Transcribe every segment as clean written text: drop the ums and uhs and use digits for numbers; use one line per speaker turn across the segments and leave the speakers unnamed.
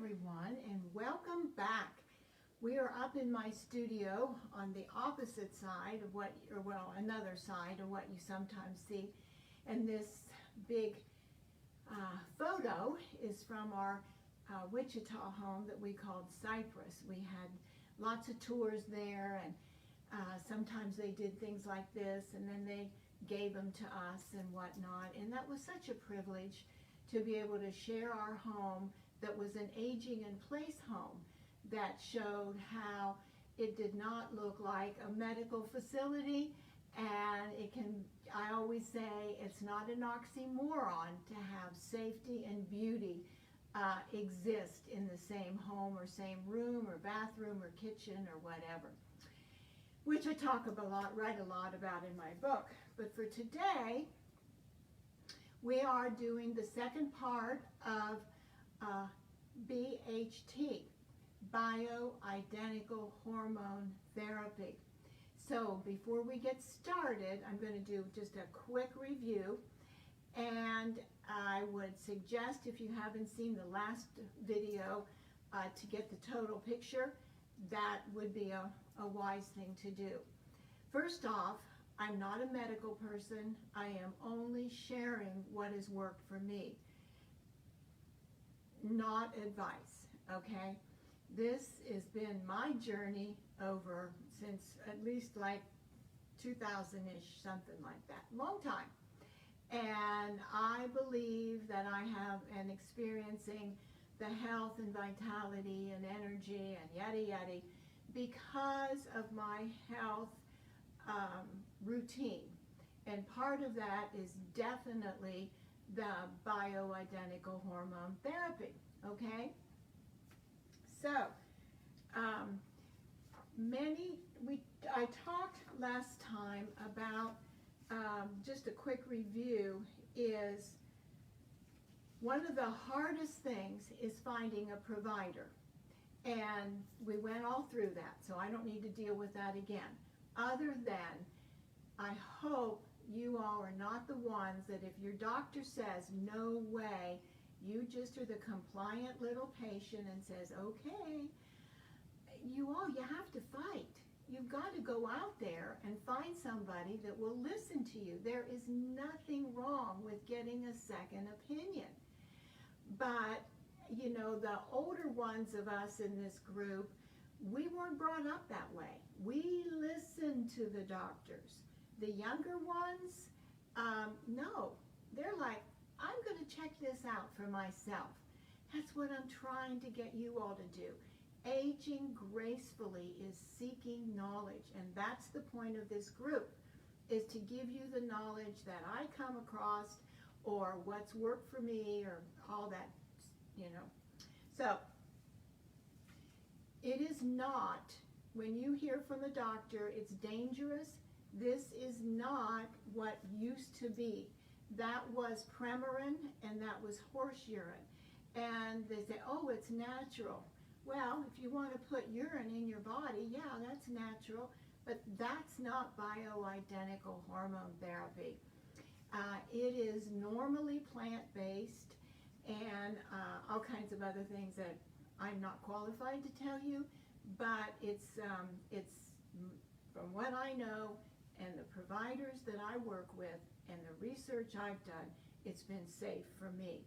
everyone, and welcome back. We are up in my studio on the opposite side of what, or well, another side of what you sometimes see. And this big photo is from our Wichita home that we called Cypress. We had lots of tours there, and sometimes they did things like this, and then they gave them to us and whatnot. And that was such a privilege to be able to share our home that was an aging in place home that showed how it did not look like a medical facility, and it can, I always say, it's not an oxymoron to have safety and beauty exist in the same home or same room or bathroom or kitchen or whatever, which I talk write a lot about in my book. But for today, we are doing the second part of BHT, Bioidentical Hormone Therapy. So before we get started, I'm going to do just a quick review, and I would suggest, if you haven't seen the last video, to get the total picture. That would be a wise thing to do. First off, I'm not a medical person. I am only sharing what has worked for me, not advice, okay? This has been my journey over since at least like 2000-ish, something like that, long time. And I believe that I have and experiencing the health and vitality and energy and yada yada because of my health routine. And part of that is definitely the bioidentical hormone therapy, okay? So, I talked last time about, just a quick review, is one of the hardest things is finding a provider. And we went all through that, so I don't need to deal with that again. Other than, I hope you all are not the ones that if your doctor says, no way, you just are the compliant little patient and says, okay, you have to fight. You've got to go out there and find somebody that will listen to you. There is nothing wrong with getting a second opinion. But, you know, the older ones of us in this group, we weren't brought up that way. We listened to the doctors. The younger ones, no. They're like, I'm going to check this out for myself. That's what I'm trying to get you all to do. Aging gracefully is seeking knowledge, and that's the point of this group, is to give you the knowledge that I come across, or what's worked for me, or all that, you know. So, it is not, when you hear from the doctor, it's dangerous. This is not what used to be. That was Premarin, and that was horse urine. And they say, oh, it's natural. Well, if you want to put urine in your body, yeah, that's natural, but that's not bioidentical hormone therapy. It is normally plant-based, and all kinds of other things that I'm not qualified to tell you, but it's from what I know and the providers that I work with and the research I've done, it's been safe for me.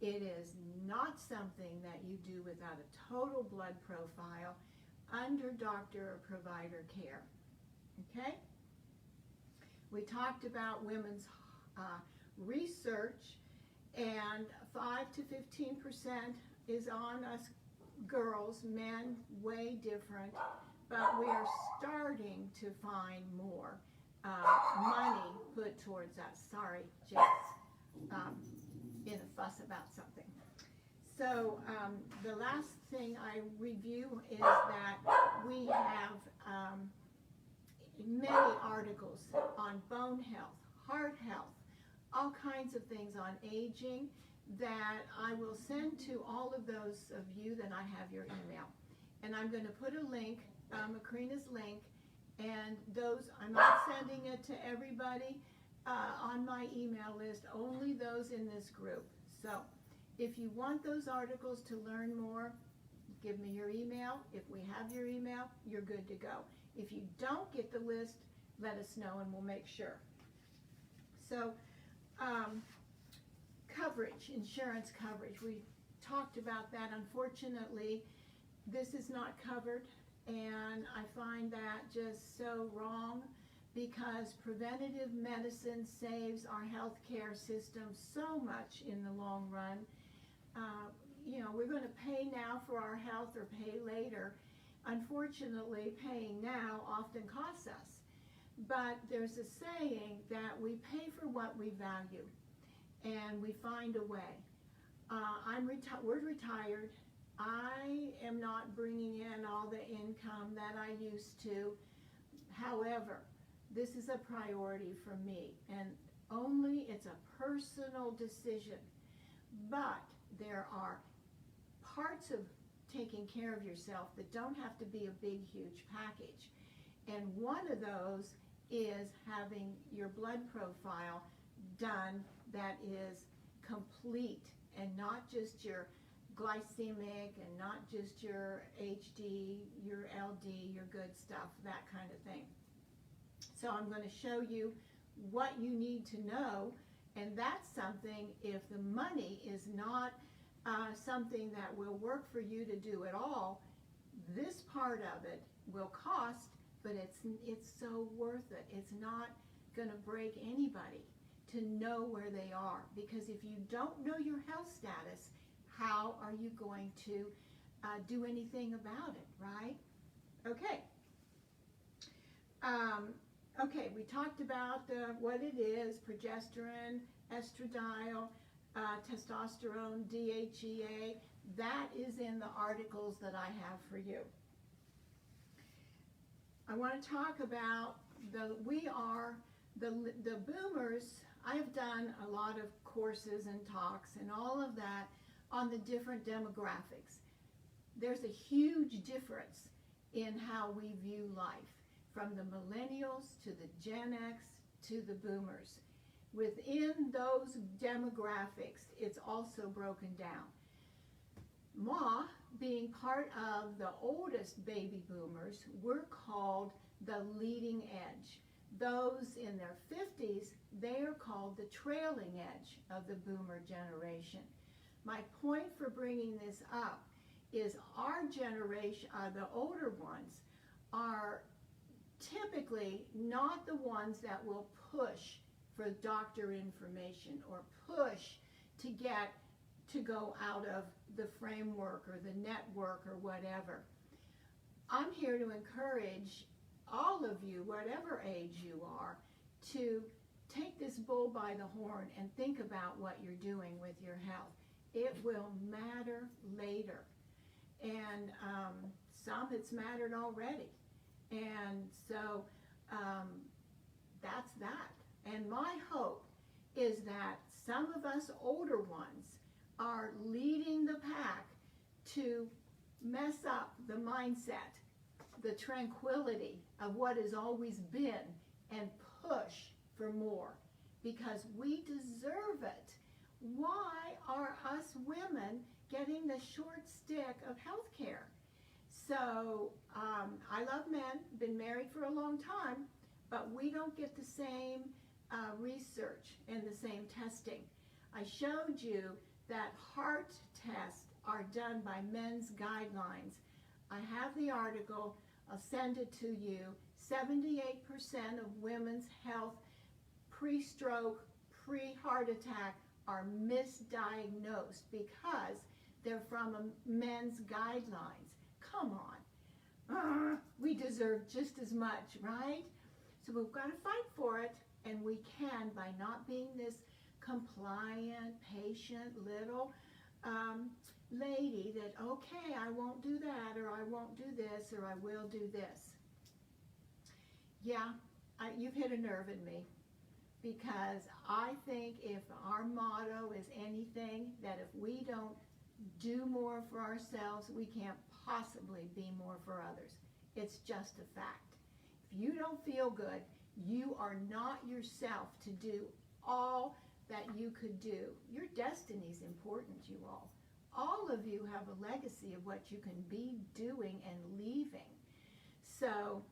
It is not something that you do without a total blood profile under doctor or provider care, okay? We talked about women's research, and 5 to 15% is on us girls, men, way different, but we are starting to find more money put towards us. Sorry, Jess, in a fuss about something. So the last thing I review is that we have many articles on bone health, heart health, all kinds of things on aging that I will send to all of those of you that I have your email. And I'm going to put a link, Macrina's link, and those, I'm not sending it to everybody on my email list, only those in this group. So If you want those articles to learn more, give me your email. If we have your email, you're good to go. If you don't get the list, let us know and we'll make sure. So, coverage, insurance coverage. We talked about that. Unfortunately, this is not covered, and I find that just so wrong, because preventative medicine saves our healthcare system so much in the long run. We're going to pay now for our health or pay later. Unfortunately, paying now often costs us. But there's a saying that we pay for what we value, and we find a way. We're retired. I am not bringing in all the income that I used to. However, this is a priority for me, and it's a personal decision. But there are parts of taking care of yourself that don't have to be a big, huge package. And one of those is having your blood profile done that is complete, and not just your glycemic and not just your HD, your LD, your good stuff, that kind of thing. So I'm going to show you what you need to know, and that's something, if the money is not something that will work for you to do at all, this part of it will cost, but it's so worth it. It's not going to break anybody to know where they are, because if you don't know your health status, how are you going to do anything about it, right? Okay. Okay, we talked about what it is: progesterone, estradiol, testosterone, DHEA. That is in the articles that I have for you. I want to talk about the boomers. I have done a lot of courses and talks and all of that on the different demographics. There's a huge difference in how we view life, from the millennials to the Gen X to the boomers. Within those demographics, it's also broken down. Ma, being part of the oldest baby boomers, we're called the leading edge. Those in their 50s, they are called the trailing edge of the boomer generation. My point for bringing this up is our generation, the older ones, are typically not the ones that will push for doctor information or push to get to go out of the framework or the network or whatever. I'm here to encourage all of you, whatever age you are, to take this bull by the horn and think about what you're doing with your health. It will matter later. And some it's mattered already. And so that's that. And my hope is that some of us older ones are leading the pack to mess up the mindset, the tranquility of what has always been, and push for more, because we deserve it. Why are us women getting the short stick of health care? So I love men, been married for a long time, but we don't get the same research and the same testing. I showed you that heart tests are done by men's guidelines. I have the article, I'll send it to you. 78% of women's health pre-stroke, pre-heart attack are misdiagnosed because they're from men's guidelines. Come on. We deserve just as much, right? So we've got to fight for it, and we can by not being this compliant, patient little lady that, okay, I won't do that, or I won't do this, or I will do this. Yeah, you've hit a nerve in me, because I think if our motto is anything, that if we don't do more for ourselves, we can't possibly be more for others. It's just a fact. If you don't feel good, you are not yourself to do all that you could do. Your destiny is important, you all. All of you have a legacy of what you can be doing and leaving. So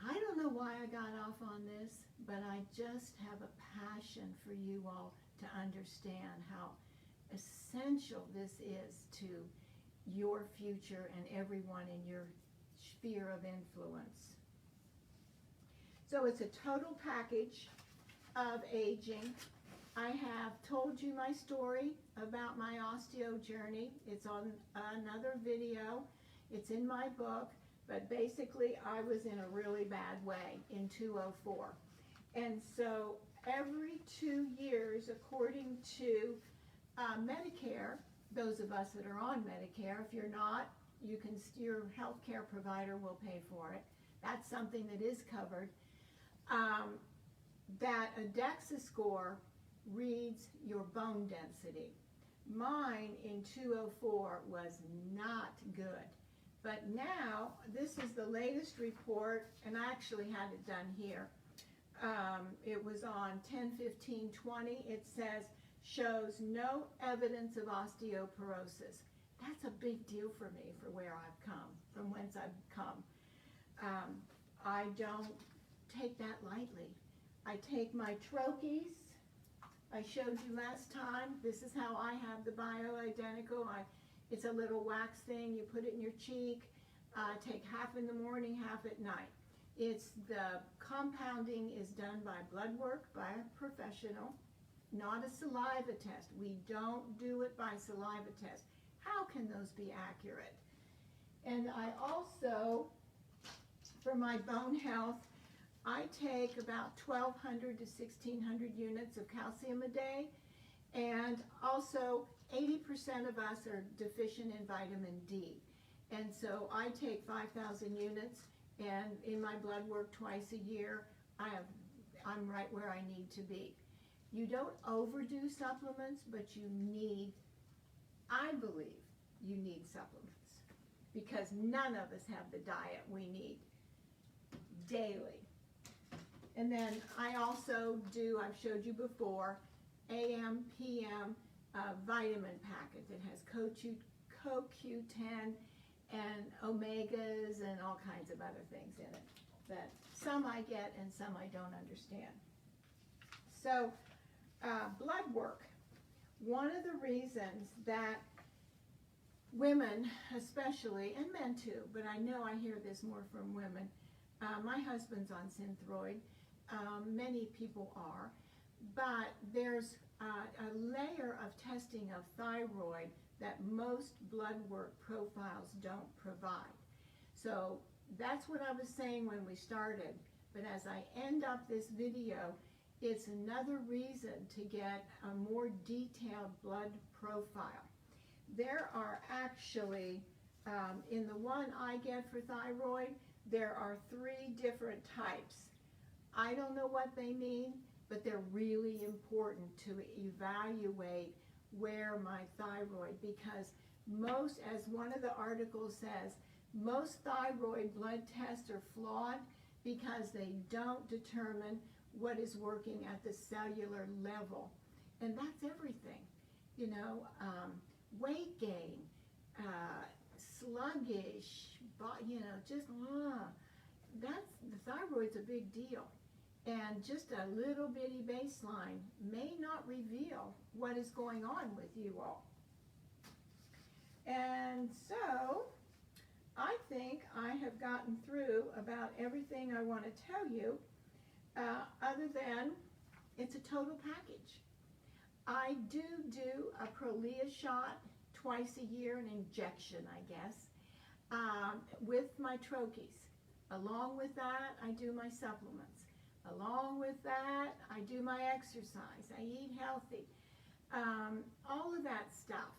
I don't know why I got off on this, but I just have a passion for you all to understand how essential this is to your future and everyone in your sphere of influence. So it's a total package of aging. I have told you my story about my osteo journey. It's on another video. It's in my book, but basically I was in a really bad way in 2004. And so every 2 years, according to Medicare, those of us that are on Medicare, if you're not, you can, your health care provider will pay for it. That's something that is covered. That a DEXA score reads your bone density. Mine in 2004 was not good. But now, this is the latest report, and I actually had it done here. It was on 10/15/20. It says, shows no evidence of osteoporosis. That's a big deal for me, for where I've come, from whence I've come. I don't take that lightly. I take my troches. I showed you last time. This is how I have the Bioidentical. It's a little wax thing. You put it in your cheek. Take half in the morning, half at night. It's the compounding is done by blood work by a professional, not a saliva test. We don't do it by saliva test. How can those be accurate? And I also, for my bone health, I take about 1,200 to 1,600 units of calcium a day, and also 80% of us are deficient in vitamin D. And so I take 5,000 units, and in my blood work twice a year, I'm right where I need to be. You don't overdo supplements, but you need, I believe, you need supplements, because none of us have the diet we need daily. And then I also do, I've showed you before, AM, PM vitamin packet that has CoQ10 and omegas and all kinds of other things in it that some I get and some I don't understand. So blood work. One of the reasons that women especially, and men too, but I know I hear this more from women, my husband's on Synthroid, many people are, but there's a layer of testing of thyroid that most blood work profiles don't provide. So that's what I was saying when we started, but as I end up this video, it's another reason to get a more detailed blood profile. There are actually, in the one I get for thyroid, there are 3 different types. I don't know what they mean, but they're really important to evaluate where my thyroid, because most, as one of the articles says, most thyroid blood tests are flawed because they don't determine what is working at the cellular level. And that's everything, you know, weight gain, sluggish, you know, just, that's, the thyroid's a big deal. And just a little bitty baseline may not reveal what is going on with you all. And so, I think I have gotten through about everything I want to tell you, other than it's a total package. I do a Prolia shot twice a year, an injection, I guess, with my troches. Along with that, I do my supplements. Along with that, I do my exercise. I eat healthy. All of that stuff.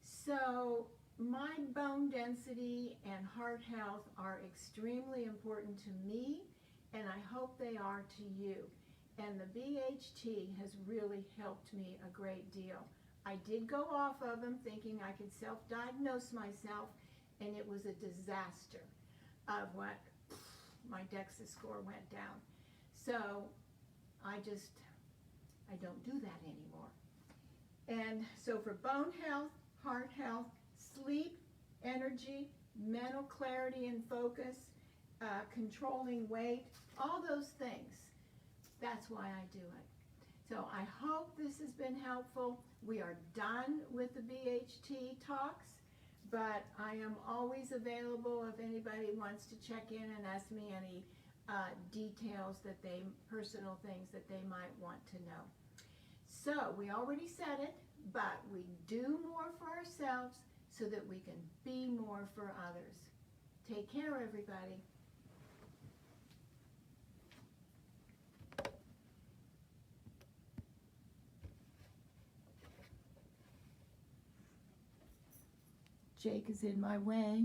So my bone density and heart health are extremely important to me, and I hope they are to you. And the BHT has really helped me a great deal. I did go off of them thinking I could self-diagnose myself, and it was a disaster of what my DEXA score went down. So I just I don't do that anymore. And so for bone health, heart health, sleep, energy, mental clarity and focus, controlling weight, all those things, that's why I do it. So I hope this has been helpful. We are done with the BHT talks, but I am always available if anybody wants to check in and ask me any details personal things that they might want to know. So we already said it, but we do more for ourselves so that we can be more for others. Take care, everybody. Jake is in my way.